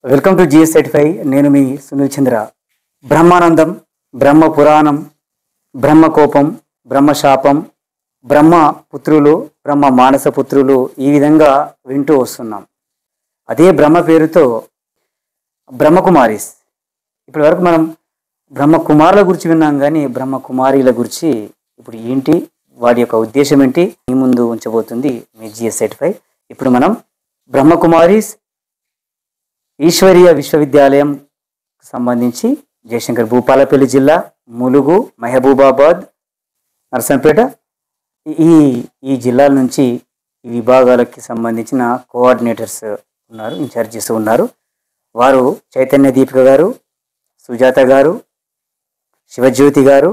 Welcome to GS certify. నేను మీ సునీల్ చంద్ర. బ్రహ్మానందం, బ్రహ్మ పురాణం, బ్రహ్మ కోపం, బ్రహ్మ శాపం, బ్రహ్మ పుత్రులు, బ్రహ్మ మానస పుత్రులు, ఈ విధంగా వింటూ వస్తున్నాం. అదే బ్రహ్మ పేరుతో బ్రహ్మకుమారిస్. ఇప్పటి వరకు మనం బ్రహ్మ కుమారుల గురించి విన్నాం, కానీ బ్రహ్మ కుమారీల గురించి ఇప్పుడు ఏంటి, వాటి యొక్క ఉద్దేశం ఏంటి, మీ ముందు ఉంచబోతుంది మీ జిఎస్ సర్టిఫై. ఇప్పుడు మనం బ్రహ్మకుమారిస్ ఈశ్వరీయ విశ్వవిద్యాలయం సంబంధించి జయశంకర్, భూపాలపల్లి జిల్లా, ములుగు, మహబూబాబాద్, నర్సంపేట, ఈ జిల్లాల నుంచి ఈ విభాగాలకి సంబంధించిన కోఆర్డినేటర్స్ ఉన్నారు, ఇన్ఛార్జెస్ ఉన్నారు. వారు చైతన్య దీపిక గారు, సుజాత గారు, శివజ్యోతి గారు,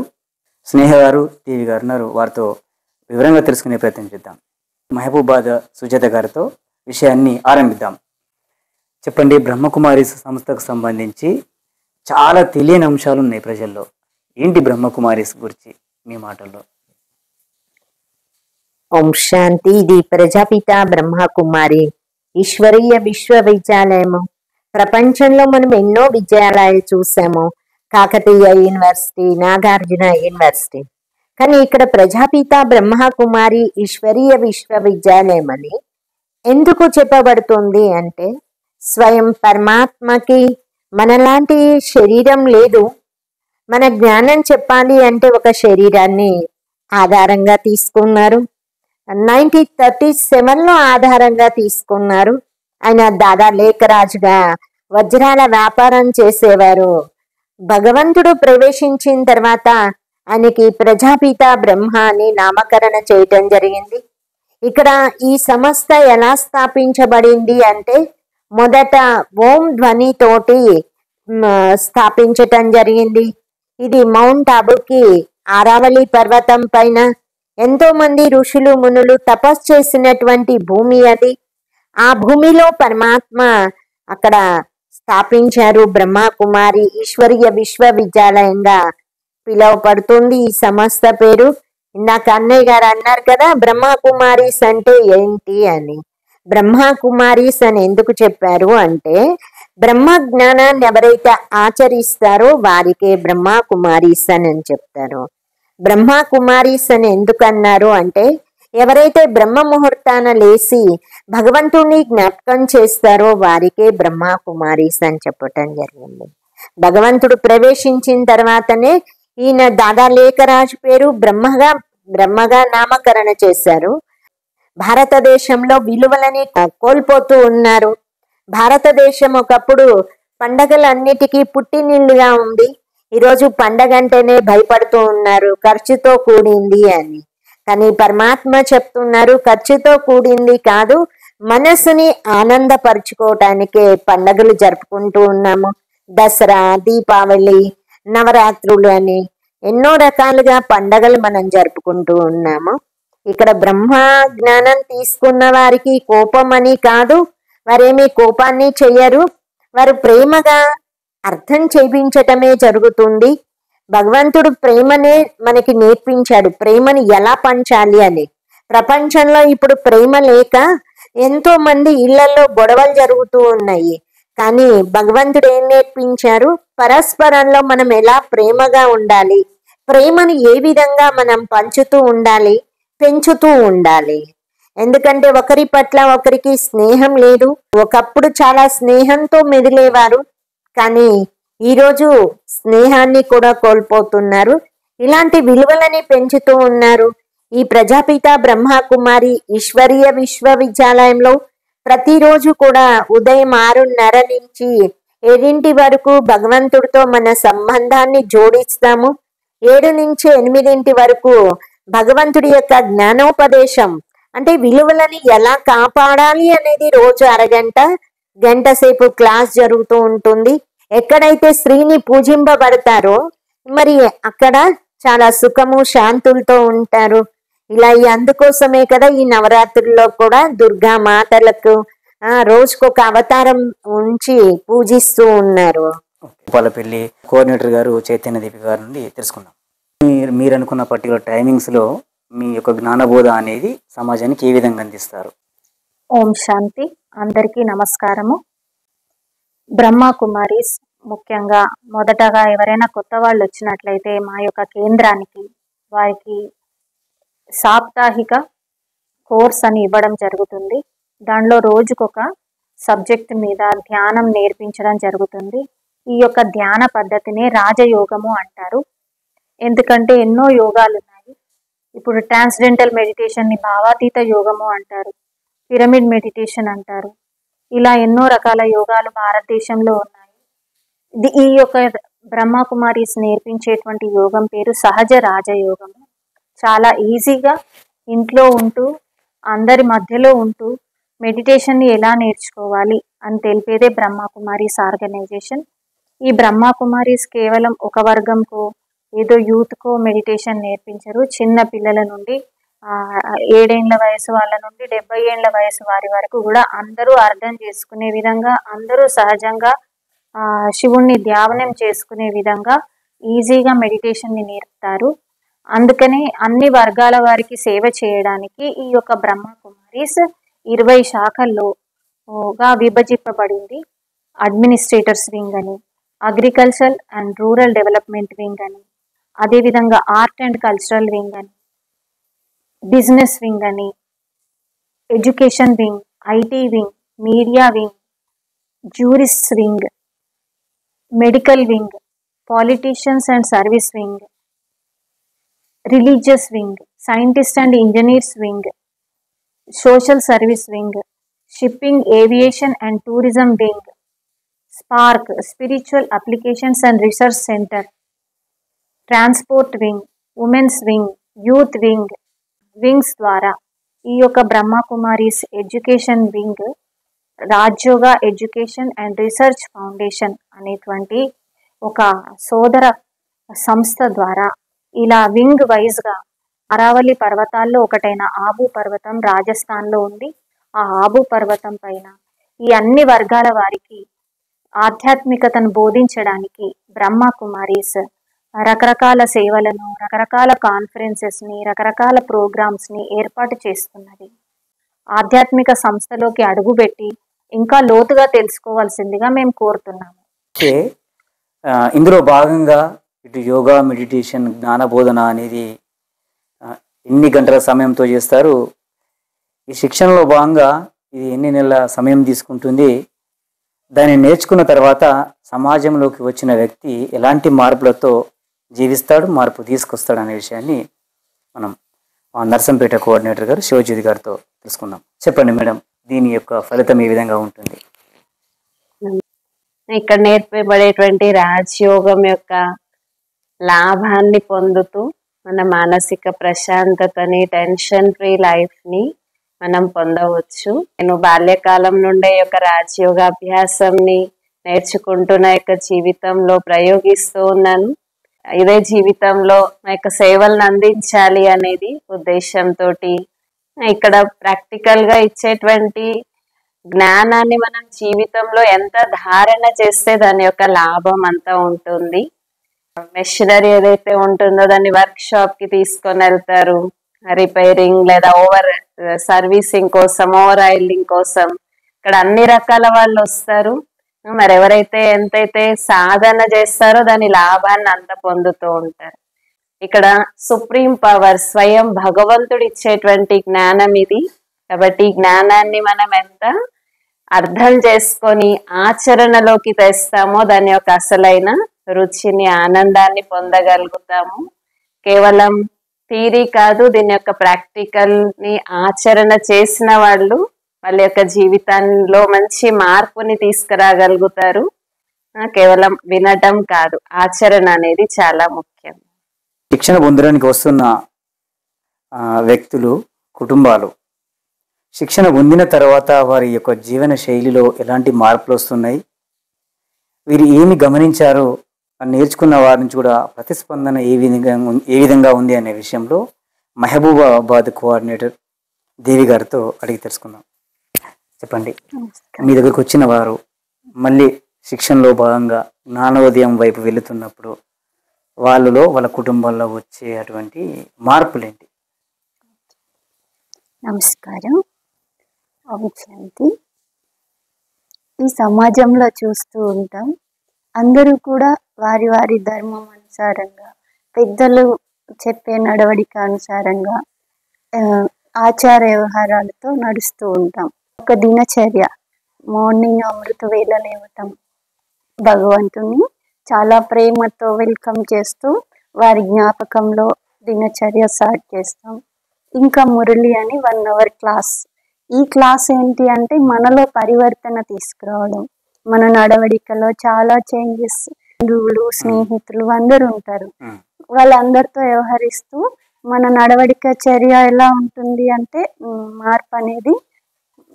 స్నేహ గారు, దేవి గారు ఉన్నారు. వారితో వివరంగా తెలుసుకునే ప్రయత్నం చేద్దాం. మహబూబాద్ సుజాత గారితో విషయాన్ని ఆరంభిద్దాం. చెప్పండి, బ్రహ్మకుమారి సంస్థకు సంబంధించి చాలా తెలియని అంశాలు ఉన్నాయి ప్రజల్లో. ఏంటి బ్రహ్మకుమారిస్ గురించి మీ మాటల్లో? ఓం శాంతి. ఇది ప్రజాపిత బ్రహ్మకుమారి ఈశ్వరీయ విశ్వవిద్యాలయము. ప్రపంచంలో మనం ఎన్నో విద్యాలయాలు చూసాము, కాకతీయ యూనివర్సిటీ, నాగార్జున యూనివర్సిటీ. కానీ ఇక్కడ ప్రజాపిత బ్రహ్మకుమారి ఈశ్వరీయ విశ్వవిద్యాలయం అని ఎందుకు చెప్పబడుతుంది అంటే, స్వయం పరమాత్మకి మనలాంటి శరీరం లేదు. మన జ్ఞానం చెప్పాలి అంటే ఒక శరీరాన్ని ఆధారంగా తీసుకున్నారు. 1937లో ఆధారంగా తీసుకున్నారు. ఆయన దాదా లేఖరాజుగా వజ్రాల వ్యాపారం చేసేవారు. భగవంతుడు ప్రవేశించిన తర్వాత ఆయనకి ప్రజాపిత బ్రహ్మ అని నామకరణ చేయటం జరిగింది. ఇక్కడ ఈ సంస్థ ఎలా స్థాపించబడింది అంటే, మొదట ఓం ధ్వని తోటి స్థాపించటం జరిగింది. ఇది మౌంట్ అబుకి ఆరావళి పర్వతం పైన ఎంతో మంది ఋషులు మునులు తపస్సు చేసినటువంటి భూమి అది. ఆ భూమిలో పరమాత్మ అక్కడ స్థాపించారు. బ్రహ్మకుమారి ఈశ్వరీయ విశ్వవిద్యాలయంగా పిలువబడుతుంది ఈ సంస్థ పేరు. ఇందాక అన్నయ్య గారు అన్నారు కదా, బ్రహ్మకుమారీస్ అంటే ఏంటి అని. బ్రహ్మకుమారీస్ అని ఎందుకు చెప్పారు అంటే, బ్రహ్మ జ్ఞానాన్ని ఎవరైతే ఆచరిస్తారో వారికే బ్రహ్మకుమారీస్ అని చెప్తారు. బ్రహ్మకుమారీస్ అని ఎందుకు అన్నారు అంటే, ఎవరైతే బ్రహ్మ ముహూర్తాన లేచి భగవంతుని జ్ఞాపకం చేస్తారో వారికే బ్రహ్మకుమారీస్ అని చెప్పటం జరిగింది. భగవంతుడు ప్రవేశించిన తర్వాతనే ఈయన దాదా లేఖరాజు పేరు బ్రహ్మగా నామకరణ చేశారు. భారతదేశంలో విలువలని కోల్పోతూ ఉన్నారు. భారతదేశం ఒకప్పుడు పండగలన్నిటికీ పుట్టినిల్లుగా ఉంది. ఈరోజు పండగ అంటేనే భయపడుతూ ఉన్నారు, ఖర్చుతో కూడింది అని. కానీ పరమాత్మ చెప్తున్నారు, ఖర్చుతో కూడింది కాదు, మనసుని ఆనందపరుచుకోవటానికే పండగలు జరుపుకుంటూ ఉన్నాము. దసరా, దీపావళి, నవరాత్రులు అని ఎన్నో రకాలుగా పండగలు మనం జరుపుకుంటూ ఉన్నాము. ఇక్కడ బ్రహ్మ జ్ఞానం తీసుకున్న వారికి కోపం అని కాదు, వారేమీ కోపాన్ని చెయ్యరు. వారు ప్రేమగా అర్థం చేయించటమే జరుగుతుంది. భగవంతుడు ప్రేమనే మనకి నేర్పించాడు, ప్రేమని ఎలా పంచాలి అని. ప్రపంచంలో ఇప్పుడు ప్రేమ లేక ఎంతో మంది ఇళ్లలో గొడవలు జరుగుతూ ఉన్నాయి. కానీ భగవంతుడు ఏం నేర్పించారు? పరస్పరంలో మనం ఎలా ప్రేమగా ఉండాలి, ప్రేమను ఏ విధంగా మనం పంచుతూ ఉండాలి, పెంచుతూ ఉండాలి. ఎందుకంటే ఒకరి పట్ల ఒకరికి స్నేహం లేదు. ఒకప్పుడు చాలా స్నేహంతో మెదిలేవారు, కానీ ఈరోజు స్నేహాన్ని కూడా కోల్పోతున్నారు. ఇలాంటి విలువలని పెంచుతూ ఉన్నారు. ఈ ప్రజాపిత బ్రహ్మకుమారి ఈశ్వరీయ విశ్వవిద్యాలయంలో ప్రతిరోజు కూడా ఉదయం 6:30 నుంచి 7 వరకు భగవంతుడితో మన సంబంధాన్ని జోడిస్తాము. 7 నుంచి 8 వరకు భగవంతుడి యొక్క జ్ఞానోపదేశం, అంటే విలువలని ఎలా కాపాడాలి అనేది రోజు అరగంట, గంట సేపు క్లాస్ జరుగుతూ ఉంటుంది. ఎక్కడైతే స్త్రీని పూజింపబడతారో మరి అక్కడ చాలా సుఖము శాంతులతో ఉంటారు. ఇలా అందుకోసమే కదా ఈ నవరాత్రుల్లో కూడా దుర్గా మాతలకు రోజుకొక అవతారం ఉంచి పూజిస్తూ ఉన్నారు. భూపాలపల్లి కోఆర్డినేటర్ గారు చైతన్య దీపిక గారి నుండి తెలుసుకుందాం. మీరు అనుకున్న పర్టికులర్ టైమింగ్స్లో మీ యొక్క జ్ఞానబోధ అనేది సమాజానికి ఏ విధంగా అందిస్తారు? ఓం శాంతి. అందరికీ నమస్కారము. బ్రహ్మ కుమారీస్ ముఖ్యంగా మొదటగా ఎవరైనా కొత్త వాళ్ళు వచ్చినట్లయితే మా యొక్క కేంద్రానికి వారికి సాప్తాహిక కోర్స్ అని ఇవ్వడం జరుగుతుంది. దానిలో రోజుకొక సబ్జెక్ట్ మీద ధ్యానం నేర్పించడం జరుగుతుంది. ఈ యొక్క ధ్యాన పద్ధతిని రాజయోగము అంటారు. ఎందుకంటే ఎన్నో యోగాలు ఉన్నాయి. ఇప్పుడు ట్రాన్స్డెంటల్ మెడిటేషన్ని భావాతీత యోగము అంటారు, పిరమిడ్ మెడిటేషన్ అంటారు. ఇలా ఎన్నో రకాల యోగాలు భారతదేశంలో ఉన్నాయి. ఈ యొక్క బ్రహ్మకుమారీస్ నేర్పించేటువంటి యోగం పేరు సహజ రాజయోగము. చాలా ఈజీగా ఇంట్లో ఉంటూ అందరి మధ్యలో ఉంటూ మెడిటేషన్ని ఎలా నేర్చుకోవాలి అని తెలిపేదే బ్రహ్మకుమారీస్ ఆర్గనైజేషన్. ఈ బ్రహ్మకుమారీస్ కేవలం ఒక వర్గంకో ఏదో యూత్కో మెడిటేషన్ నేర్పించరు. చిన్న పిల్లల నుండి 7 ఏళ్ల వయసు వాళ్ళ నుండి 70 ఏళ్ల వయసు వారి వరకు కూడా అందరూ అర్థం చేసుకునే విధంగా, అందరూ సహజంగా శివుణ్ణి ధ్యానం చేసుకునే విధంగా ఈజీగా మెడిటేషన్ని నేర్పుతారు. అందుకని అన్ని వర్గాల వారికి సేవ చేయడానికి ఈ యొక్క బ్రహ్మకుమారీస్ 20 శాఖల్లోగా విభజింపబడింది. అడ్మినిస్ట్రేటర్స్ వింగ్ అని, agriculture and rural development wing అని, అదేవిధంగా ఆర్ట్ అండ్ కల్చరల్ వింగ్ అని, బిజినెస్ వింగ్ అని, education wing, IT wing, media wing, jurist wing, medical wing, politicians and service wing, religious wing, scientist and engineers wing, social service wing, shipping, aviation and tourism wing, spark, spiritual applications and research centre, transport wing, women's wing, youth wing. Wings ద్వారా ఈ యొక్క Brahma Kumaris education wing Rajyoga education and research foundation అనేటువంటి ఒక సోదర సంస్థ ద్వారా ఇలా wing వైజ్గా అరావళి పర్వతాల్లో ఒకటైన ఆబు పర్వతం రాజస్థాన్లో ఉంది. ఆ ఆబు పర్వతం పైన ఈ అన్ని వర్గాల వారికి ఆధ్యాత్మికతను బోధించడానికి బ్రహ్మకుమారీస్ రకరకాల సేవలను, రకరకాల కాన్ఫరెన్సెస్ని, రకరకాల ప్రోగ్రామ్స్ని ఏర్పాటు చేస్తున్నది. ఆధ్యాత్మిక సంస్థలోకి అడుగుపెట్టి ఇంకా లోతుగా తెలుసుకోవాల్సిందిగా మేము కోరుతున్నాము. అయితే ఇందులో భాగంగా ఇటు యోగా, మెడిటేషన్, జ్ఞానబోధన అనేది ఎన్ని గంటల సమయంతో చేస్తారు? ఈ శిక్షణలో భాగంగా ఇది ఎన్ని నెలల సమయం తీసుకుంటుంది? దాన్ని నేర్చుకున్న తర్వాత సమాజంలోకి వచ్చిన వ్యక్తి ఎలాంటి మార్పులతో జీవిస్తాడు, మార్పు తీసుకొస్తాడు అనే విషయాన్ని మనం నర్సంపేట కోఆర్డినేటర్ గారు శివజ్యోతి గారితో తెలుసుకుందాం. చెప్పండి మేడం, దీని యొక్క ఫలితం ఏ విధంగా ఉంటుంది? ఇక్కడ నేర్పబడేటువంటి రాజయోగం యొక్క లాభాన్ని పొందుతూ మన మానసిక ప్రశాంతతని, టెన్షన్ ఫ్రీ లైఫ్ని మనం పొందవచ్చు. నేను బాల్యకాలం నుండే యొక్క రాజయోగ అభ్యాసంని నేర్చుకుంటూ నా యొక్క జీవితంలో ప్రయోగిస్తూ ఉన్నాను. ఇదే జీవితంలో నా యొక్క సేవలను అందించాలి అనేది ఉద్దేశంతో ఇక్కడ ప్రాక్టికల్గా ఇచ్చేటువంటి జ్ఞానాన్ని మనం జీవితంలో ఎంత ధారణ చేస్తే దాని యొక్క లాభం అంతా ఉంటుంది. మెషినరీ ఏదైతే ఉంటుందో దాన్ని వర్క్ షాప్ కి తీసుకొని వెళ్తారు, రిపేరింగ్ లేదా ఓవర్ సర్వీసింగ్ కోసం, ఓవర్ ఆయిలింగ్ కోసం. ఇక్కడ అన్ని రకాల వాళ్ళు వస్తారు. మరి ఎవరైతే ఎంతైతే సాధన చేస్తారో దాని లాభాన్ని అంత పొందుతూ ఉంటారు. ఇక్కడ సుప్రీం పవర్ స్వయం భగవంతుడు ఇచ్చేటువంటి జ్ఞానం ఇది. కాబట్టి ఈ జ్ఞానాన్ని మనం ఎంత అర్థం చేసుకొని ఆచరణలోకి తెస్తామో దాని యొక్క అసలైన రుచిని, ఆనందాన్ని పొందగలుగుతాము. కేవలం థియరీ కాదు, దీని యొక్క ప్రాక్టికల్ ని ఆచరణ చేసిన వాళ్ళు వాళ్ళ యొక్క జీవితంలో మంచి మార్పుని తీసుకురాగలుగుతారు. కేవలం వినటం కాదు, ఆచరణ అనేది చాలా ముఖ్యం. శిక్షణ పొందడానికి వస్తున్న వ్యక్తులు, కుటుంబాలు శిక్షణ పొందిన తర్వాత వారి యొక్క జీవన శైలిలో ఎలాంటి మార్పులు వస్తున్నాయి, వీరు ఏమి గమనించారో, నేర్చుకున్న వారి నుంచి కూడా ప్రతిస్పందన ఏ విధంగా ఉంది అనే విషయంలో మహబూబాబాద్ కోఆర్డినేటర్ దేవి గారితో అడిగి తెలుసుకుందాం. చెప్పండి, మీ దగ్గరకు వచ్చిన వారు మళ్ళీ శిక్షణలో భాగంగా జ్ఞానోదయం వైపు వెళుతున్నప్పుడు వాళ్ళలో, వాళ్ళ కుటుంబాల్లో వచ్చే అటువంటి మార్పులేంటి? నమస్కారం. ఓం శాంతి. ఈ సమాజంలో చూస్తూ ఉంటాం. అందరూ కూడా వారి వారి ధర్మం అనుసారంగా, పెద్దలు చెప్పే నడవడిక అనుసారంగా ఆ, ఆచార వ్యవహారాలతో నడుస్తూ ఉంటాం. ఒక దినచర్య, మార్నింగ్ అమృత వేళ లేవటం, భగవంతుని చాలా ప్రేమతో వెల్కమ్ చేస్తూ వారి జ్ఞాపకంలో దినచర్య స్టార్ట్ చేస్తాం. ఇంకా మురళి అని 1 hour క్లాస్. ఈ క్లాస్ ఏంటి అంటే మనలో పరివర్తన తీసుకురావడం, మన నడవడికలో చాలా చేంజెస్. బంధువులు, స్నేహితులు అందరూ ఉంటారు. వాళ్ళందరితో వ్యవహరిస్తూ మన నడవడిక చర్య ఎలా ఉంటుంది అంటే మార్పు అనేది,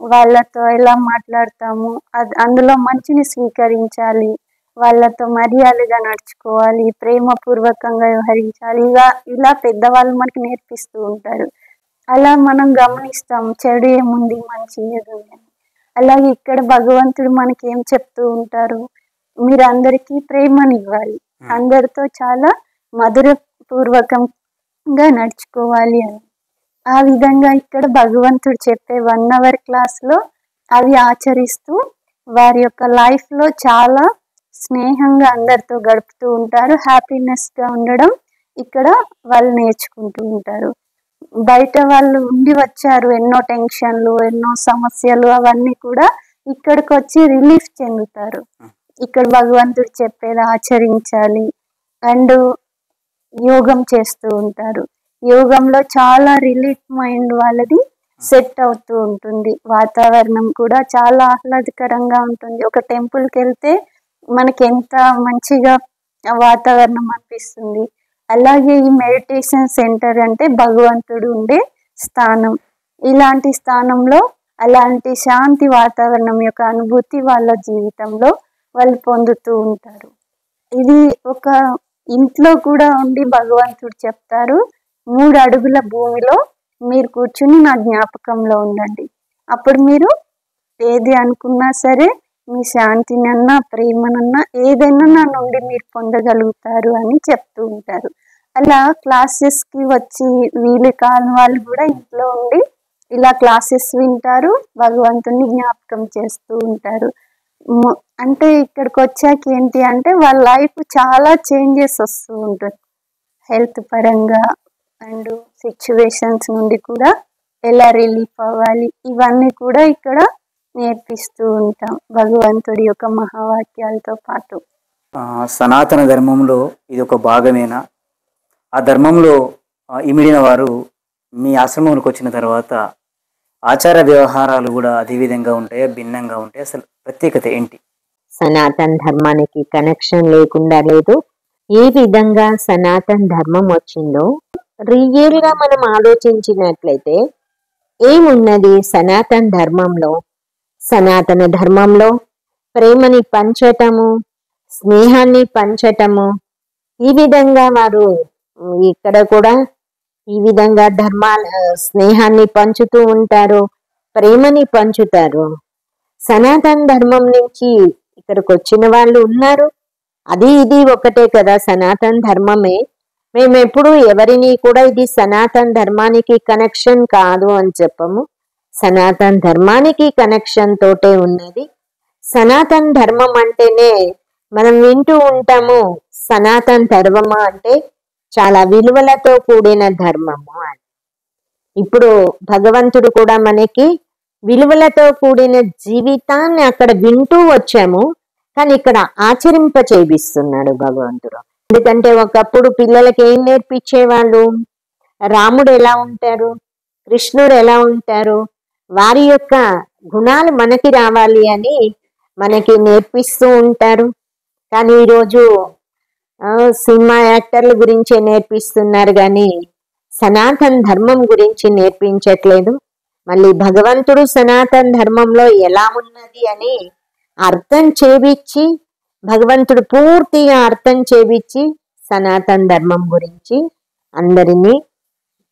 వాళ్ళతో ఎలా మాట్లాడతాము, అందులో మంచిని స్వీకరించాలి, వాళ్ళతో మర్యాదగా నడుచుకోవాలి, ప్రేమపూర్వకంగా వ్యవహరించాలి. ఇలా పెద్దవాళ్ళు మనకి నేర్పిస్తూ ఉంటారు. అలా మనం గమనిస్తాం చెడు ఏముంది, మంచి ఏదుంది అని. అలాగే ఇక్కడ భగవంతుడు మనకి ఏం చెప్తూ ఉంటారు, మీరు అందరికీ ప్రేమనివ్వాలి, అందరితో చాలా మధురపూర్వకంగా నడుచుకోవాలి అని. ఆ విధంగా ఇక్కడ భగవంతుడు చెప్పే 1 hour క్లాస్లో అవి ఆచరిస్తూ వారి యొక్క లైఫ్లో చాలా స్నేహంగా అందరితో గడుపుతూ ఉంటారు. హ్యాపీనెస్గా ఉండడం ఇక్కడ వాళ్ళు నేర్చుకుంటూ ఉంటారు. బయట వాళ్ళు ఉండి వచ్చారు, ఎన్నో టెన్షన్లు, ఎన్నో సమస్యలు, అవన్నీ కూడా ఇక్కడికి వచ్చి రిలీఫ్ చెందుతారు. ఇక్కడ భగవంతుడు చెప్పేది ఆచరించాలి. అండ్ యోగం చేస్తూ ఉంటారు. యోగంలో చాలా రిలీఫ్ మైండ్ వాళ్ళది సెట్ అవుతూ ఉంటుంది. వాతావరణం కూడా చాలా ఆహ్లాదకరంగా ఉంటుంది. ఒక టెంపుల్కి వెళ్తే మనకి ఎంత మంచిగా వాతావరణం అనిపిస్తుంది. అలాగే ఈ మెడిటేషన్ సెంటర్ అంటే భగవంతుడు ఉండే స్థానం. ఇలాంటి స్థానంలో అలాంటి శాంతి వాతావరణం యొక్క అనుభూతి వాళ్ళ జీవితంలో వాళ్ళు పొందుతూ ఉంటారు. ఇది ఒక ఇంట్లో కూడా ఉండి భగవంతుడు చెప్తారు, 3 అడుగుల భూమిలో మీరు కూర్చుని నా జ్ఞాపకంలో ఉండండి, అప్పుడు మీరు ఏది అనుకున్నా సరే మీ శాంతినన్నా ప్రేమనన్నా ఏదైనా నా నుండి మీరు పొందగలుగుతారు అని చెప్తూ ఉంటారు. అలా క్లాసెస్కి వచ్చి వీలు కాని వాళ్ళు కూడా ఇంట్లో ఉండి ఇలా క్లాసెస్ వింటారు, భగవంతుని జ్ఞాపకం చేస్తూ ఉంటారు. అంటే ఇక్కడికి వచ్చాక ఏంటి అంటే వాళ్ళ లైఫ్ చాలా చేంజెస్ వస్తూ ఉంటుంది. హెల్త్ పరంగా అండ్ సిచ్యువేషన్స్ నుండి కూడా ఎలా రిలీఫ్ అవ్వాలి, ఇవన్నీ కూడా ఇక్కడ నేర్పిస్తూ ఉంటాం భగవంతుడి యొక్క మహావాక్యాలతో పాటు. సనాతన ధర్మంలో ఇది ఒక భాగమేనా? ఆ ధర్మంలో ఇమిడిన వారు మీ ఆశ్రమంలోకి వచ్చిన తర్వాత ఆచార వ్యవహారాలు కూడా అదే విధంగా ఉంటాయా, భిన్నంగా ఉంటాయి? అసలు ప్రత్యేకత ఏంటి? సనాతన ధర్మానికి కనెక్షన్ లేకుండా లేదు. ఏ విధంగా సనాతన ధర్మం వచ్చిందో రియల్ గా మనం ఆలోచించినట్లయితే ఏమున్నది సనాతన ధర్మంలో? సనాతన ధర్మంలో ప్రేమని పంచటము, స్నేహాన్ని పంచటము, ఈ విధంగా వారు ఇక్కడ కూడా ఈ విధంగా స్నేహాన్ని పంచుతూ ఉంటారు, ప్రేమని పంచుతారు. సనాతన ధర్మం నుంచి ఇక్కడికి వచ్చిన వాళ్ళు ఉన్నారు. అది ఇది ఒకటే కదా, సనాతన ధర్మమే. మేము ఎప్పుడు ఎవరిని కూడా ఇది సనాతన ధర్మానికి కనెక్షన్ కాదు అని చెప్పము. సనాతన ధర్మానికి కనెక్షన్ తోటే ఉన్నది. సనాతన ధర్మం అంటేనే మనం వింటూ ఉంటాము, సనాతన ధర్మం అంటే చాలా విలువలతో కూడిన ధర్మము అని. ఇప్పుడు భగవంతుడు కూడా మనకి విలువలతో కూడిన జీవితాన్ని అక్కడ వింటూ వచ్చాము, కానీ ఇక్కడ ఆచరింప చేపిస్తున్నాడు భగవంతుడు. ఎందుకంటే ఒకప్పుడు పిల్లలకి ఏం నేర్పించేవాళ్ళు, రాముడు ఎలా ఉంటారు, కృష్ణుడు ఎలా ఉంటారు, వారి యొక్క గుణాలు మనకి రావాలి అని మనకి నేర్పిస్తూ ఉంటారు. కానీ ఈరోజు సినిమా యాక్టర్ల గురించే నేర్పిస్తున్నారు, కానీ సనాతన ధర్మం గురించి నేర్పించట్లేదు. మళ్ళీ భగవంతుడు సనాతన ధర్మంలో ఎలా ఉన్నది అని అర్థం చేపించి, భగవంతుడు పూర్తిగా అర్థం చేపించి సనాతన ధర్మం గురించి అందరినీ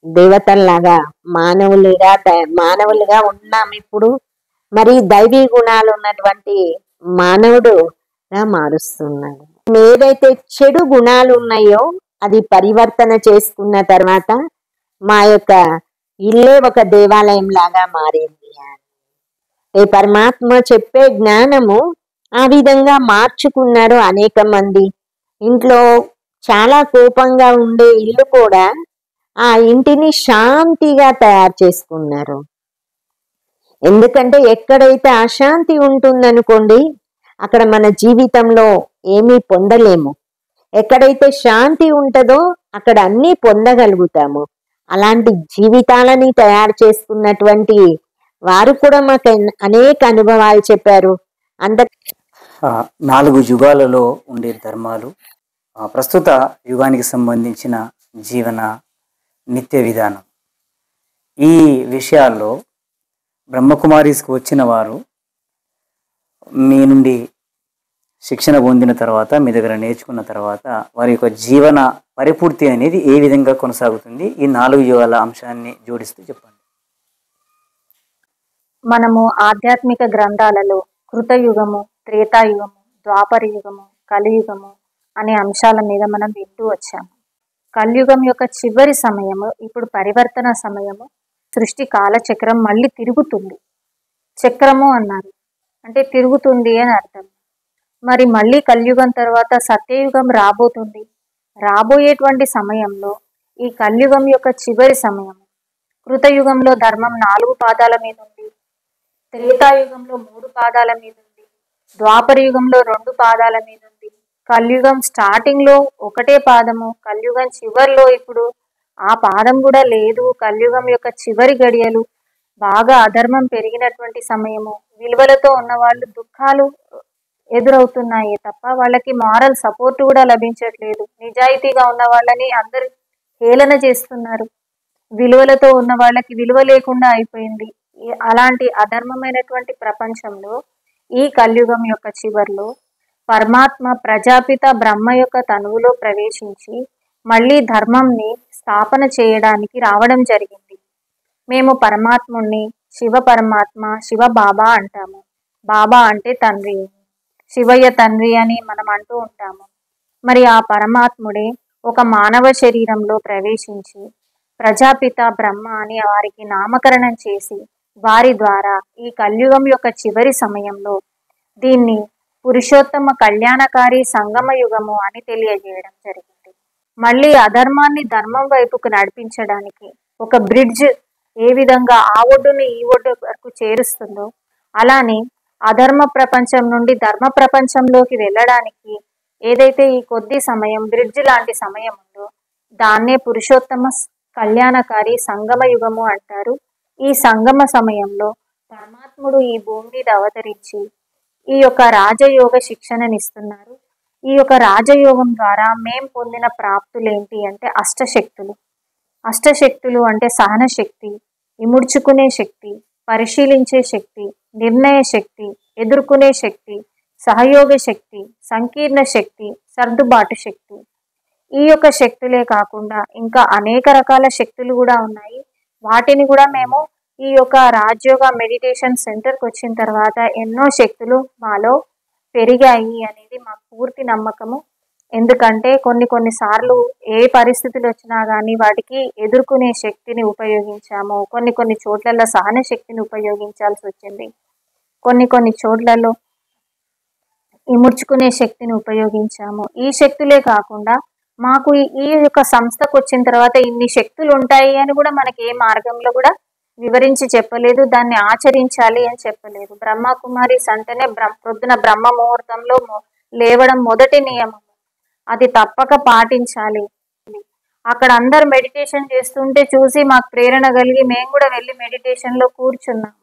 దేవతల్లాగా మానవులుగా ఉన్నాం ఇప్పుడు. మరి దైవీ గుణాలు ఉన్నటువంటి మానవుడుగా మారుస్తున్నాడు. ఏదైతే చెడు గుణాలు ఉన్నాయో అది పరివర్తన చేసుకున్న తర్వాత మా యొక్క ఇల్లే ఒక దేవాలయం లాగా మారింది. ఏ పరమాత్మ చెప్పే జ్ఞానము ఆ విధంగా మార్చుకున్నారు అనేక మంది. ఇంట్లో చాలా కోపంగా ఉండే ఇల్లు కూడా ఆ ఇంటిని శాంతిగా తయారు చేసుకున్నారు. ఎందుకంటే ఎక్కడైతే అశాంతి ఉంటుందనుకోండి అక్కడ మన జీవితంలో ఏమీ పొందలేము. ఎక్కడైతే శాంతి ఉంటుందో అక్కడ అన్నీ పొందగలుగుతాము. అలాంటి జీవితాలని తయారు చేసుకున్నటువంటి వారు కూడా మాకు అనేక అనుభవాలు చెప్పారు. అంత 4 యుగాలలో ఉండే ధర్మాలు, ప్రస్తుత యుగానికి సంబంధించిన జీవన నిత్య విధానం, ఈ విషయాల్లో బ్రహ్మకుమారీస్కి వచ్చిన వారు మీ నుండి శిక్షణ పొందిన తర్వాత, మీ దగ్గర నేర్చుకున్న తర్వాత వారి యొక్క జీవన పరిపూర్తి అనేది ఏ విధంగా కొనసాగుతుంది? ఈ 4 యుగాల అంశాన్ని జోడిస్తూ చెప్పండి. మనము ఆధ్యాత్మిక గ్రంథాలలో కృతయుగము, త్రేతాయుగము, ద్వాపర యుగము, కలియుగము అనే అంశాల మీద మనం వింటూ వచ్చాము. కలియుగం యొక్క చివరి సమయము ఇప్పుడు పరివర్తన సమయము. సృష్టి కాలచక్రం మళ్ళీ తిరుగుతుంది. చక్రము అన్నారు అంటే తిరుగుతుంది అని అర్థం. మరి మళ్ళీ కలియుగం తర్వాత సత్యయుగం రాబోతుంది. రాబోయేటువంటి సమయంలో ఈ కలియుగం యొక్క చివరి సమయం. కృతయుగంలో ధర్మం 4 పాదాల మీద ఉంది, త్రేతాయుగంలో 3 పాదాల మీద ఉంది, ద్వాపర యుగంలో 2 పాదాల మీద ఉంది, కలియుగం స్టార్టింగ్ లో 1 పాదము, కలియుగం చివరిలో ఇప్పుడు ఆ పాదం కూడా లేదు. కలియుగం యొక్క చివరి గడియలు, బాగా అధర్మం పెరిగినటువంటి సమయము, విలువలతో ఉన్న వాళ్ళు దుఃఖాలు ఎదురవుతున్నాయి తప్ప వాళ్ళకి మారల్ సపోర్ట్ కూడా లభించట్లేదు. నిజాయితీగా ఉన్న వాళ్ళని అందరు హేళన చేస్తున్నారు. విలువలతో ఉన్న వాళ్ళకి విలువ లేకుండా అయిపోయింది. అలాంటి అధర్మమైనటువంటి ప్రపంచంలో ఈ కలియుగం యొక్క చివర్లో పరమాత్మ ప్రజాపిత బ్రహ్మ యొక్క తనువులో ప్రవేశించి మళ్ళీ ధర్మంని స్థాపన చేయడానికి రావడం జరిగింది. మేము పరమాత్ముణ్ణి శివ పరమాత్మ, శివ బాబా అంటాము. బాబా అంటే తండ్రి, శివయ్య తండ్రి అని మనం అంటూ ఉంటాము. మరి ఆ పరమాత్ముడే ఒక మానవ శరీరంలో ప్రవేశించి ప్రజాపిత బ్రహ్మ అని వారికి నామకరణం చేసి వారి ద్వారా ఈ కలియుగం యొక్క చివరి సమయంలో దీన్ని పురుషోత్తమ కళ్యాణకారి సంగమ యుగము అని తెలియజేయడం జరిగింది. మళ్ళీ అధర్మాన్ని ధర్మం వైపుకు నడిపించడానికి ఒక బ్రిడ్జ్ ఏ విధంగా ఆ ఒడ్డుని ఈ ఒడ్డు వరకు చేరుస్తుందో అలానే అధర్మ ప్రపంచం నుండి ధర్మ ప్రపంచంలోకి వెళ్ళడానికి ఏదైతే ఈ కొద్ది సమయం బ్రిడ్జ్ లాంటి సమయం ఉందో దాన్నే పురుషోత్తమ కళ్యాణకారి సంగమ యుగము అంటారు. ఈ సంగమ సమయంలో పరమాత్ముడు ఈ భూమి మీద అవతరించి ఈ యొక్క రాజయోగ శిక్షణనిస్తున్నారు. ఈ యొక్క రాజయోగం ద్వారా మేం పొందిన ప్రాప్తులేంటి అంటే అష్టశక్తులు. అష్టశక్తులు అంటే సహన శక్తి, ఇముడ్చుకునే శక్తి, పరిశీలించే శక్తి, నిర్ణయ శక్తి, ఎదుర్కొనే శక్తి, సహయోగ శక్తి, సంకీర్ణ శక్తి, సర్దుబాటు శక్తి. ఈ యొక్క శక్తులే కాకుండా ఇంకా అనేక రకాల శక్తులు కూడా ఉన్నాయి. వాటిని కూడా మేము ఈ యొక్క రాజయోగ మెడిటేషన్ సెంటర్కి వచ్చిన తర్వాత ఎన్నో శక్తులు మాలో పెరిగాయి అనేది మా పూర్తి నమ్మకము. ఎందుకంటే కొన్నిసార్లు ఏ పరిస్థితులు వచ్చినా కానీ వాటికి ఎదుర్కొనే శక్తిని ఉపయోగించాము. కొన్ని చోట్లలో సహన శక్తిని ఉపయోగించాల్సి వచ్చింది. కొన్ని చోట్లలో ఇముడ్చుకునే శక్తిని ఉపయోగించాము. ఈ శక్తులే కాకుండా మాకు ఈ యొక్క సంస్థకు వచ్చిన తర్వాత ఇన్ని శక్తులు ఉంటాయి అని కూడా మనకి ఏ మార్గంలో కూడా వివరించి చెప్పలేదు. దాన్ని ఆచరించాలి అని చెప్పలేదు. బ్రహ్మకుమారీస్ అంటేనే ప్రొద్దున బ్రహ్మ ముహూర్తంలో లేవడం మొదటి నియమం. అది తప్పక పాటించాలి. అక్కడ అందరు మెడిటేషన్ చేస్తుంటే చూసి మాకు ప్రేరణ కలిగి మేము కూడా వెళ్ళి మెడిటేషన్ లో కూర్చున్నాము.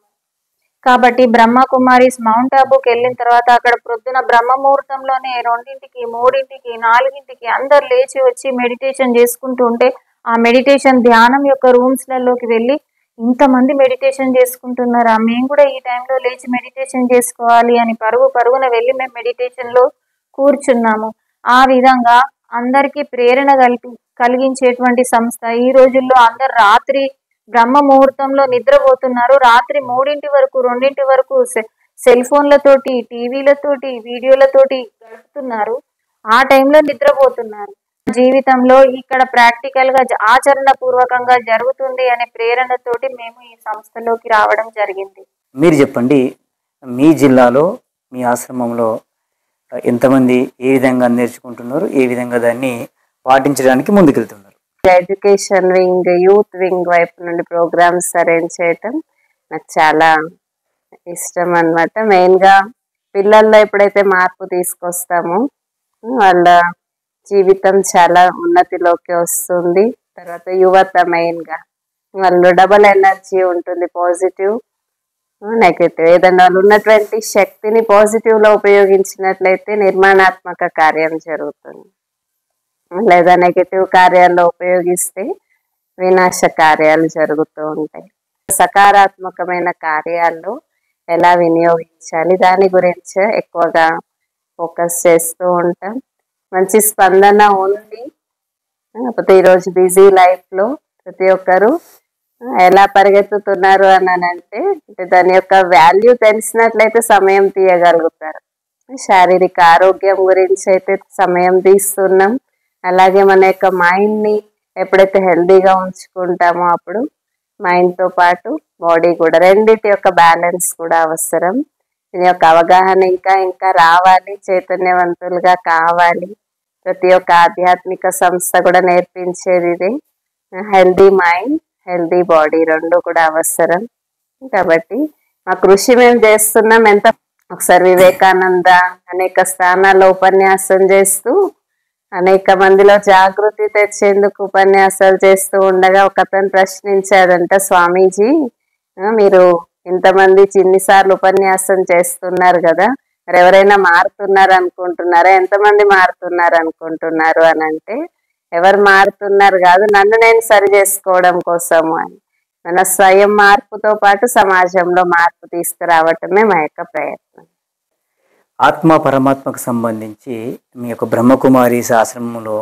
కాబట్టి బ్రహ్మకుమారీస్ మౌంట్ ఆబూకి వెళ్ళిన తర్వాత అక్కడ ప్రొద్దున బ్రహ్మ ముహూర్తంలోనే 2ంటికి 3ంటికి 4ంటికి అందరు లేచి వచ్చి మెడిటేషన్ చేసుకుంటూ ఉంటే ఆ మెడిటేషన్ ధ్యానం యొక్క రూమ్స్లలోకి వెళ్ళి ఇంతమంది మెడిటేషన్ చేసుకుంటున్నారా, మేము కూడా ఈ టైంలో లేచి మెడిటేషన్ చేసుకోవాలి అని పరుగున వెళ్ళి మేము మెడిటేషన్ లో కూర్చున్నాము. ఆ విధంగా అందరికీ ప్రేరణ కలిగించేటువంటి సంస్థ. ఈ రోజుల్లో అందరు రాత్రి బ్రహ్మ ముహూర్తంలో నిద్రపోతున్నారు. రాత్రి 3ంటి వరకు 2ంటి వరకు సెల్ ఫోన్లతోటి, టీవీలతోటి, వీడియోలతోటి గడుపుతున్నారు. ఆ టైంలో నిద్రపోతున్నారు. జీవితంలో ఇక్కడ ప్రాక్టికల్ గా ఆచరణ పూర్వకంగా జరుగుతుంది అనే ప్రేరణతోటి మేము ఈ సంస్థలోకి రావడం జరిగింది. మీరు చెప్పండి, మీ జిల్లాలో మీ ఆశ్రమంలో ఎంతమంది ఏ విధంగా నేర్చుకుంటున్నారు, ఏ విధంగా దాన్ని పాటించడానికి ముందుకెళ్తున్నారు? ఎడ్యుకేషన్ వింగ్, యూత్ వింగ్ వైపు నుండి ప్రోగ్రామ్స్ అరేంజ్ చేయటం నాకు చాలా ఇష్టం అన్నమాట. మెయిన్గా పిల్లల్లో ఎప్పుడైతే మార్పు తీసుకొస్తామో వాళ్ళ జీవితం చాలా ఉన్నతిలోకి వస్తుంది. తర్వాత యువత మెయిన్గా వాళ్ళు డబల్ ఎనర్జీ ఉంటుంది, పాజిటివ్ నెగటివ్. ఏదైనా వాళ్ళు ఉన్నటువంటి శక్తిని పాజిటివ్లో ఉపయోగించినట్లయితే నిర్మాణాత్మక కార్యం జరుగుతుంది, లేదా నెగటివ్ కార్యాల్లో ఉపయోగిస్తే వినాశ కార్యాలు జరుగుతూ ఉంటాయి. సకారాత్మకమైన కార్యాల్లో ఎలా వినియోగించాలి దాని గురించి ఎక్కువగా ఫోకస్ చేస్తూ ఉంటాం. మంచి స్పందన ఉంది. కాకపోతే ఈరోజు బిజీ లైఫ్లో ప్రతి ఒక్కరు ఎలా పరిగెత్తుతున్నారు అని అంటే దాని యొక్క వాల్యూ తెలిసినట్లయితే సమయం తీయగలుగుతారు. శారీరక ఆరోగ్యం గురించి అయితే సమయం తీస్తున్నాం. అలాగే మన యొక్క మైండ్ని ఎప్పుడైతే హెల్దీగా ఉంచుకుంటామో అప్పుడు మైండ్తో పాటు బాడీ కూడా, రెండిటి యొక్క బ్యాలెన్స్ కూడా అవసరం. దీని యొక్క అవగాహన ఇంకా ఇంకా రావాలి, చైతన్యవంతులుగా కావాలి. ప్రతి ఒక్క ఆధ్యాత్మిక సంస్థ కూడా నేర్పించేది ఇది. హెల్దీ మైండ్, హెల్దీ బాడీ రెండు కూడా అవసరం. కాబట్టి మా కృషి మేము చేస్తున్నాం. ఒకసారి వివేకానంద అనేక స్థానాల్లో ఉపన్యాసం చేస్తూ అనేక మందిలో జాగృతి తెచ్చేందుకు ఉపన్యాసాలు చేస్తూ ఉండగా ఒక అతను ప్రశ్నించాడంట, స్వామీజీ మీరు ఇంతమంది ఇన్నిసార్లు ఉపన్యాసం చేస్తున్నారు కదా, మరి ఎవరైనా మారుతున్నారు అనుకుంటున్నారా, ఎంతమంది మారుతున్నారు అనుకుంటున్నారు అని అంటే, ఎవరు మారుతున్నారు కాదు, నన్ను నేను సరి చేసుకోవడం కోసము అని. మన స్వయం మార్పుతో పాటు సమాజంలో మార్పు తీసుకురావటమే మా యొక్క ప్రయత్నం. ఆత్మ పరమాత్మకు సంబంధించి మీ యొక్క బ్రహ్మకుమారీస్ ఆశ్రమంలో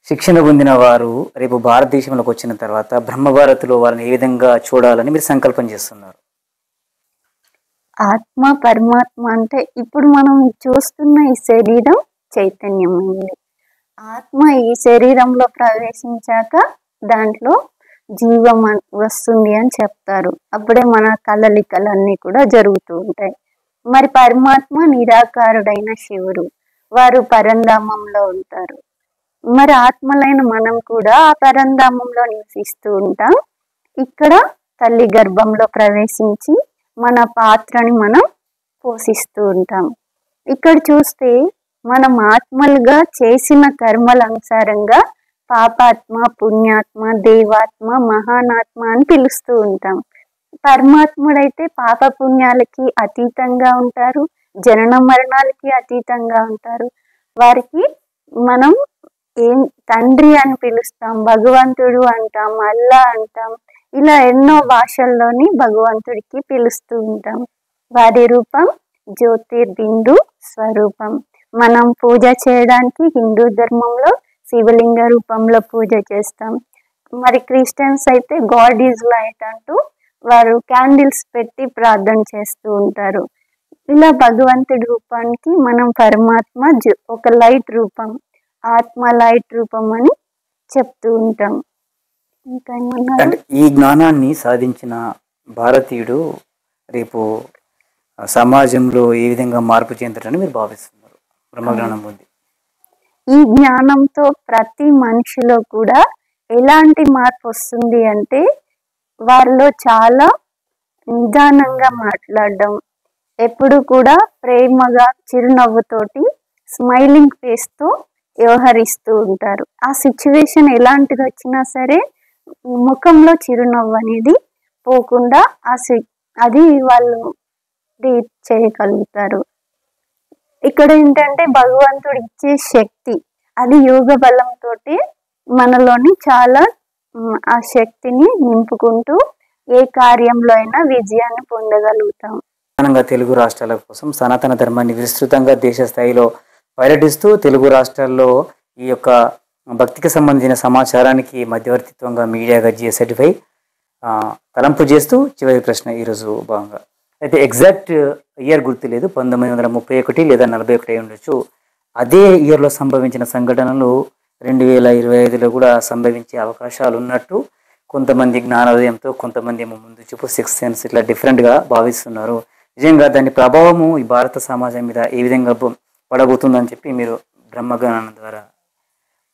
శిక్షణ పొందిన వారు రేపు భారతదేశంలోకి వచ్చిన తర్వాత బ్రహ్మభారత్లో వారిని ఏ విధంగా చూడాలని మీరు సంకల్పం చేస్తున్నారు? ఆత్మ పరమాత్మ అంటే ఇప్పుడు మనం చూస్తున్న ఈ శరీరం చైతన్యమైంది. ఆత్మ ఈ శరీరంలో ప్రవేశించాక దాంట్లో జీవం వస్తుంది అని చెప్తారు. అప్పుడే మన కలలికలన్నీ కూడా జరుగుతూ ఉంటాయి. మరి పరమాత్మ నిరాకారుడైన శివుడు, వారు పరంధామంలో ఉంటారు. మరి ఆత్మలైన మనం కూడా ఆ పరంధామంలో నివసిస్తూ ఉంటాం. ఇక్కడ తల్లి గర్భంలో ప్రవేశించి మన పాత్రని మనం పోషిస్తూ ఉంటాం. ఇక్కడ చూస్తే మనం ఆత్మలుగా చేసిన కర్మల అనుసారంగా పాపాత్మ, పుణ్యాత్మ, దేవాత్మ, మహానాత్మ అని పిలుస్తూ ఉంటాం. పరమాత్ముడైతే పాప పుణ్యాలకి అతీతంగా ఉంటారు, జనన మరణాలకి అతీతంగా ఉంటారు. వారికి మనం ఏం తండ్రి అని పిలుస్తాం, భగవంతుడు అంటాం, అల్లా అంటాం. ఇలా ఎన్నో భాషల్లోని భగవంతుడికి పిలుస్తూ ఉంటాం. వారి రూపం జ్యోతిర్బిందు స్వరూపం. మనం పూజ చేయడానికి హిందూ ధర్మంలో శివలింగ రూపంలో పూజ చేస్తాం. మరి క్రిస్టియన్స్ అయితే గాడ్ ఈజ్ లైట్ అంటూ వారు క్యాండిల్స్ పెట్టి ప్రార్థన చేస్తూ ఉంటారు. ఇలా భగవంతుడి రూపానికి మనం పరమాత్మ ఒక లైట్ రూపం, ఆత్మ లైట్ రూపం అని చెప్తూ ఉంటాం. ఇంకా అంటే ఈ జ్ఞానాన్ని సాధించిన భారతీయుడు రేపు సమాజంలో ఏ విధంగా మార్పు చెందటాన్ని మీరు భావిస్తున్నారు? బ్రహ్మజ్ఞానం ఉంది. ఈ జ్ఞానంతో ప్రతి మనిషిలో కూడా ఎలాంటి మార్పు వస్తుంది అంటే వారిలో చాలా నిదానంగా మాట్లాడడం, ఎప్పుడు కూడా ప్రేమగా చిరునవ్వుతోటి స్మైలింగ్ ఫేస్తో వ్యవహరిస్తూ ఉంటారు. ఆ సిచ్యువేషన్ ఎలాంటిది వచ్చినా సరే ముఖంలో చిరునవ్వు అనేది పోకుండా అది వాళ్ళు డీట్ చేయగలుగుతారు. ఇక్కడ ఏంటంటే భగవంతుడు ఇచ్చే శక్తి, అది యోగ బలంతో మనలోని చాలా ఆ శక్తిని నింపుకుంటూ ఏ కార్యంలో అయినా విజయాన్ని పొందగలుగుతాం. ప్రధానంగా తెలుగు రాష్ట్రాల కోసం సనాతన ధర్మాన్ని విస్తృతంగా దేశ స్థాయిలో పర్యటిస్తూ తెలుగు రాష్ట్రాల్లో ఈ యొక్క భక్తికి సంబంధించిన సమాచారానికి మధ్యవర్తిత్వంగా మీడియాగా జిఎస్-సర్టిఫై తలంపు చేస్తూ చివరి ప్రశ్న ఈరోజు భాగంగా అయితే ఎగ్జాక్ట్ ఇయర్ గుర్తులేదు, 1931 లేదా 41 అయి ఉండొచ్చు. అదే ఇయర్లో సంభవించిన సంఘటనలు 2025లో కూడా సంభవించే అవకాశాలు ఉన్నట్టు కొంతమంది జ్ఞానోదయంతో, కొంతమంది ఏమో ముందు చూపు సిక్స్త్ సెన్స్ ఇట్లా డిఫరెంట్గా భావిస్తున్నారు. నిజంగా దాని ప్రభావము ఈ భారత సమాజం మీద ఏ విధంగా పడబోతుందని చెప్పి మీరు బ్రహ్మజ్ఞానం ద్వారా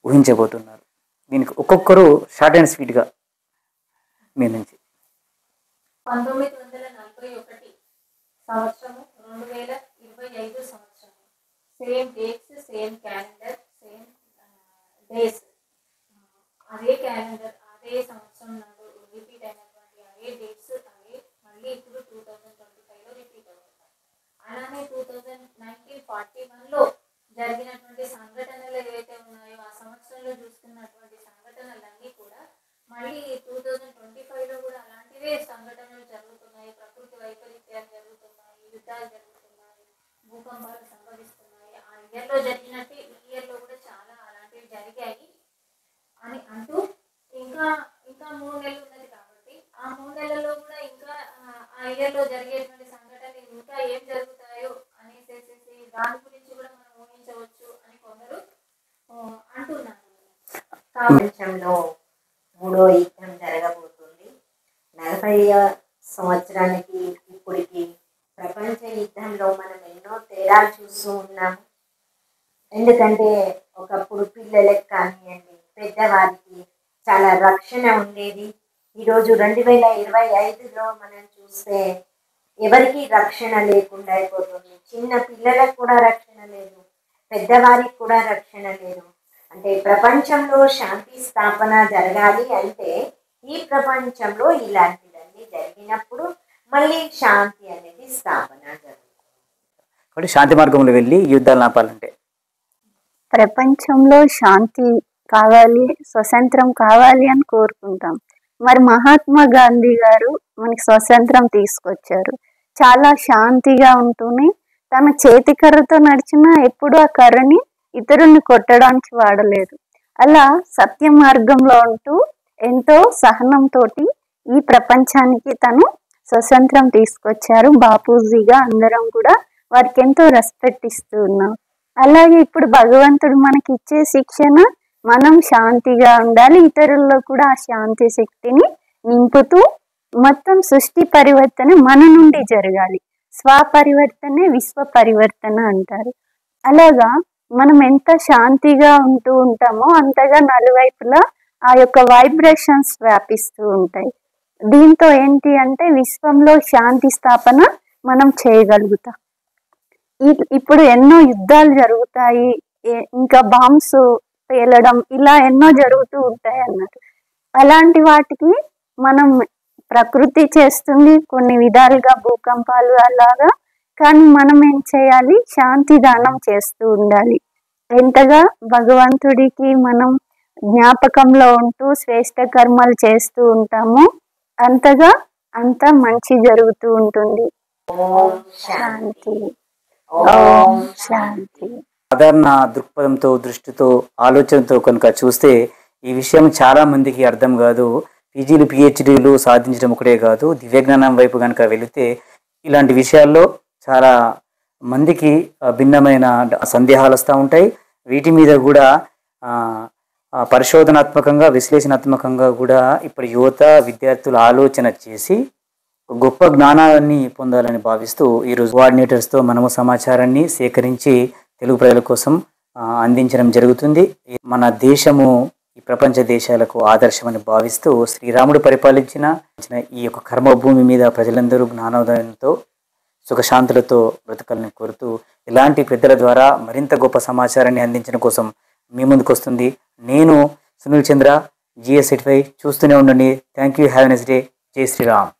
ఊహించబోతున్నారు? దీనికి ఒక్కొక్కరు షార్ట్ అండ్ స్వీట్గా మీ నుంచి. 1941 సంవత్సరము 2025 సంవత్సరం, same dates, same calendar, same days, అదే క్యాలెండర్ అదే సంవత్సరం నాడు రిపీట్ అయినటువంటి అదే డేట్స్ అదే మళ్ళీ ఇప్పుడు 2025లో రిపీట్ అవుతాయి. అలానే 1941లో జరిగినటువంటి సంఘటనలు ఏవైతే ఉన్నాయో ఆ సంవత్సరంలో చూస్తున్నటువంటి సంఘటనలన్నీ కూడా మళ్ళీ 2025లో కూడా అలాంటివే సంఘటనలు జరుగుతున్నాయి. ప్రకృతి వైపరీత్యాలు జరుగుతున్నాయి, యుద్ధాలు జరుగుతున్నాయి, భూకంపాలు సంభవిస్తున్నాయి. ఆ ఇయర్లో జరిగినట్టు ఈ ఇయర్లో కూడా చాలా అలాంటివి జరిగాయి అని అంటూ ఇంకా ఇంకా 3 నెలలు ఉన్నది కాబట్టి ఆ 3 నెలల్లో కూడా ఇంకా ఆ ఇయర్లో జరిగేటువంటి సంఘటనలు ఇంకా ఏం జరుగుతాయో అనేసి దాని గురించి కూడా మనం ఊహించవచ్చు అని కొందరు అంటున్నారు. ప్రపంచంలో 3వ యుద్ధం జరగబోతుంది. 40వ సంవత్సరానికి ఇప్పటికి ప్రపంచ యుద్ధంలో మనం ఎన్నో తేడాలు చూస్తూ ఉన్నాము. ఎందుకంటే ఒకప్పుడు పిల్లలకు కానివ్వండి, పెద్దవారికి చాలా రక్షణ ఉండేది. ఈరోజు 2025లో మనం చూస్తే ఎవరికి రక్షణ లేకుండా అయిపోతుంది. చిన్న పిల్లలకు కూడా రక్షణ లేదు, పెద్దవారికి కూడా రక్షణ లేదు. అంటే ప్రపంచంలో శాంతి స్థాపన జరగాలి అంటే ఈ ప్రపంచంలో ఇలాంటివన్నీ జరిగినప్పుడు మళ్ళీ శాంతి అనేది స్థాపన జరుగుతుంది. కాబట్టి శాంతి మార్గంలో వెళ్ళి యుద్ధాలు ఆపాలంటే ప్రపంచంలో శాంతి కావాలి, స్వతంత్రం కావాలి అని కోరుకుంటాం. మరి మహాత్మా గాంధీ గారు మనకి స్వతంత్రం తీసుకొచ్చారు. చాలా శాంతిగా ఉంటూనే తన చేతికర్రతో నడిచినా ఎప్పుడు ఆ కర్రని ఇతరుల్ని కొట్టడానికి వాడలేదు. అలా సత్య మార్గంలో ఉంటూ ఎంతో సహనంతో ఈ ప్రపంచానికి తను స్వతంత్రం తీసుకొచ్చారు. బాపూజీగా అందరం కూడా వారికి ఎంతో రెస్పెక్ట్ ఇస్తూ ఉన్నాం. అలాగే ఇప్పుడు భగవంతుడు మనకి ఇచ్చే శిక్షణ మనం శాంతిగా ఉండాలి, ఇతరుల్లో కూడా ఆ శాంతి శక్తిని నింపుతూ మొత్తం సృష్టి పరివర్తన మన నుండి జరగాలి. స్వపరివర్తనే విశ్వ పరివర్తన అంటారు. అలాగా మనం ఎంత శాంతిగా ఉంటూ ఉంటామో అంతగా నలువైపులా ఆ యొక్క వైబ్రేషన్స్ వ్యాపిస్తూ ఉంటాయి. దీంతో ఏంటి అంటే విశ్వంలో శాంతి స్థాపన మనం చేయగలుగుతాం. ఇప్పుడు ఎన్నో యుద్ధాలు జరుగుతాయి, ఇంకా బాంబ్స్ పేలడం ఇలా ఎన్నో జరుగుతూ ఉంటాయి అన్నారు. అలాంటి వాటికి మనం ప్రకృతి చేస్తుంది కొన్ని విధాలుగా, భూకంపాలు అలాగా. కానీ మనం ఏం చేయాలి? శాంతి దానం చేస్తూ ఉండాలి. ఎంతగా భగవంతుడికి మనం జ్ఞాపకంలో ఉంటూ శ్రేష్ఠ కర్మలు చేస్తూ ఉంటామో అంతగా అంత మంచి జరుగుతూ ఉంటుంది. ఓం శాంతి. ఓం శాంతి. సాధారణ దృక్పథంతో, దృష్టితో, ఆలోచనతో కనుక చూస్తే ఈ విషయం చాలా మందికి అర్థం కాదు. పీజీలు, పిహెచ్డీలు సాధించడం ఒకటే కాదు, దివ్యజ్ఞానం వైపు కనుక వెళితే ఇలాంటి విషయాల్లో చాలా మందికి భిన్నమైన సందేహాలు వస్తూ ఉంటాయి. వీటి మీద కూడా పరిశోధనాత్మకంగా, విశ్లేషణాత్మకంగా కూడా ఇప్పుడు యువత, విద్యార్థులు ఆలోచన చేసి గొప్ప జ్ఞానాన్ని పొందాలని భావిస్తూ ఈరోజు కోఆర్డినేటర్స్తో మనము సమాచారాన్ని సేకరించి తెలుగు ప్రజల కోసం అందించడం జరుగుతుంది. మన దేశము ఈ ప్రపంచ దేశాలకు ఆదర్శమని భావిస్తూ శ్రీరాముడు పరిపాలించిన ఈ యొక్క కర్మభూమి మీద ప్రజలందరూ జ్ఞానోదయంతో సుఖశాంతులతో బ్రతకాలని కోరుతూ ఇలాంటి పెద్దల ద్వారా మరింత గొప్ప సమాచారాన్ని అందించడం కోసం మీ ముందుకు వస్తుంది నేను సునీల్ చంద్ర, GS85. చూస్తూనే ఉండండి. Thank you. Have a nice day. జై శ్రీరామ్.